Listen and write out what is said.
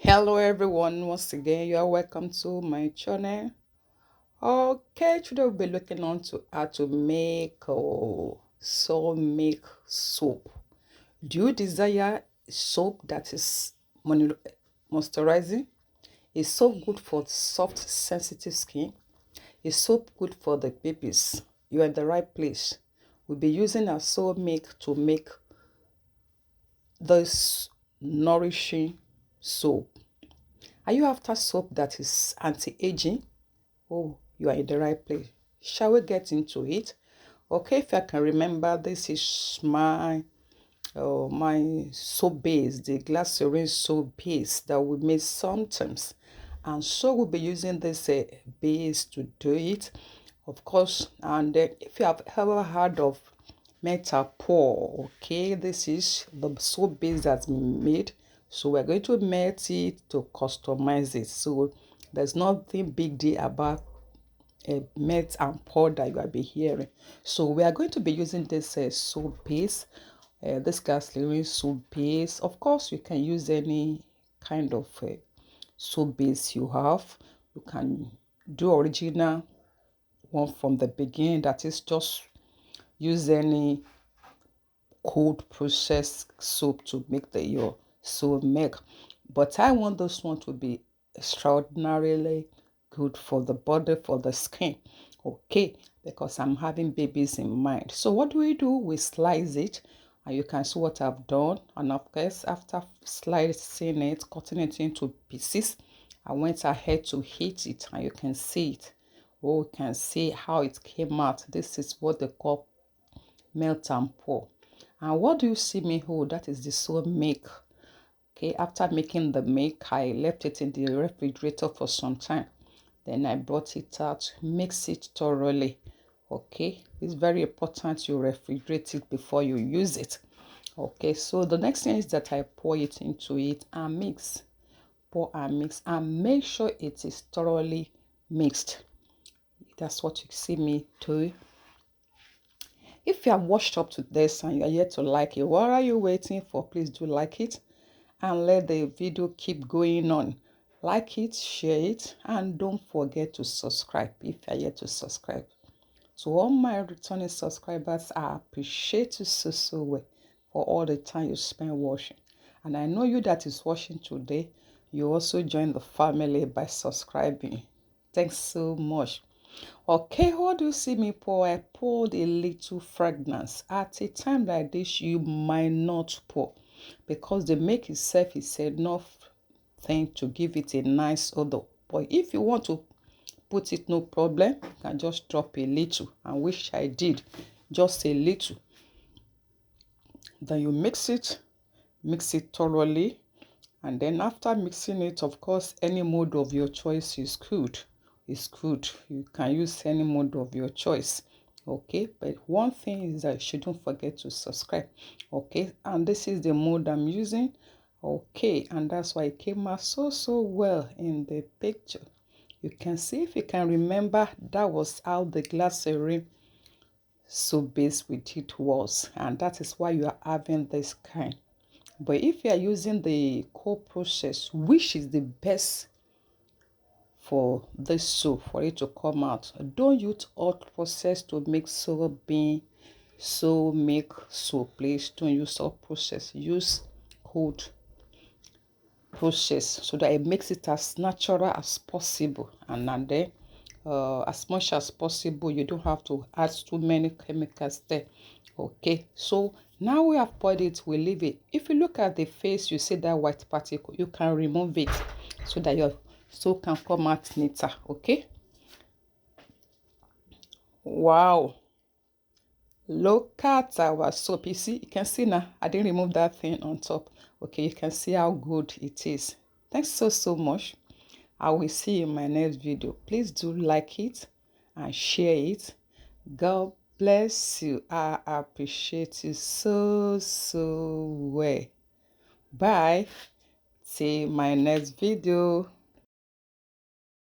Hello everyone, once again you are welcome to my channel. Okay, today we'll be looking on to how to make soul milk soap. Do you desire soap that is moisturizing? Is soap good for soft sensitive skin? Is soap good for the babies? You are in the right place. We'll be using our soul milk to make this nourishing soap. Are you after soap that is anti-aging? Oh, you are in the right place. Shall we get into it? Okay, if I can remember, this is my soap base, the glycerin soap base that we make sometimes. And so we'll be using this base to do it, of course. And if you have ever heard of Metapore, okay, this is the soap base that's been made. So we're going to melt it to customize it. So there's nothing big deal about a melt and pour that you will be hearing. So we are going to be using this soap base, this glycerin soap base. Of course, you can use any kind of soap base you have. You can do original one from the beginning, that is just use any cold processed soap to make your soap milk. But I want this one to be extraordinarily good for the body, for the skin, okay, because I'm having babies in mind. So what do? We slice it, and you can see what I've done. And of course, after slicing it, cutting it into pieces, I went ahead to heat it, and you can see it. Oh, you can see how it came out. This is what they call melt and pour. And what do you see me hold? That is the soap milk. Okay, after making the milk, I left it in the refrigerator for some time. Then I brought it out, mix it thoroughly. Okay, it's very important you refrigerate it before you use it. Okay, so the next thing is that I pour it into it and mix. Pour and mix and make sure it is thoroughly mixed. That's what you see me do. If you have watched up to this and you are yet to like it, what are you waiting for? Please do like it and let the video keep going on. Like it, share it, and don't forget to subscribe if you are yet to subscribe. So all my returning subscribers, I appreciate you so well for all the time you spend watching. And I know you that is watching today, you also join the family by subscribing. Thanks so much. Okay, how do you see me pour? I poured a little fragrance. At a time like this, you might not pour because the make itself is enough thing to give it a nice odor. But if you want to put it, no problem, you can just drop a little, and which I did, just a little. Then you mix it thoroughly. And then after mixing it, of course, any mode of your choice is good. It's good. You can use any mode of your choice. Okay, but one thing is that you shouldn't forget to subscribe. Okay, and this is the mode I'm using. Okay, and that's why it came out so well in the picture. You can see, if you can remember, that was how the glycerin soap base with it was, and that is why you are having this kind. But if you are using the cold process, which is the best for this soap, for it to come out, don't use hot process to make soap bean, so make soap. Please don't use hot process. Use cold process so that it makes it as natural as possible. And then as much as possible, you don't have to add too many chemicals there. Okay, so now we have poured it, we leave it. If you look at the face, you see that white particle, you can remove it so that your soap can come out neater. Okay, wow, look at our soap. You see, you can see now I didn't remove that thing on top. Okay, you can see how good it is. Thanks so much. I will see you in my next video. Please do like it and share it. God bless you. I appreciate you so well. Bye. See my next video.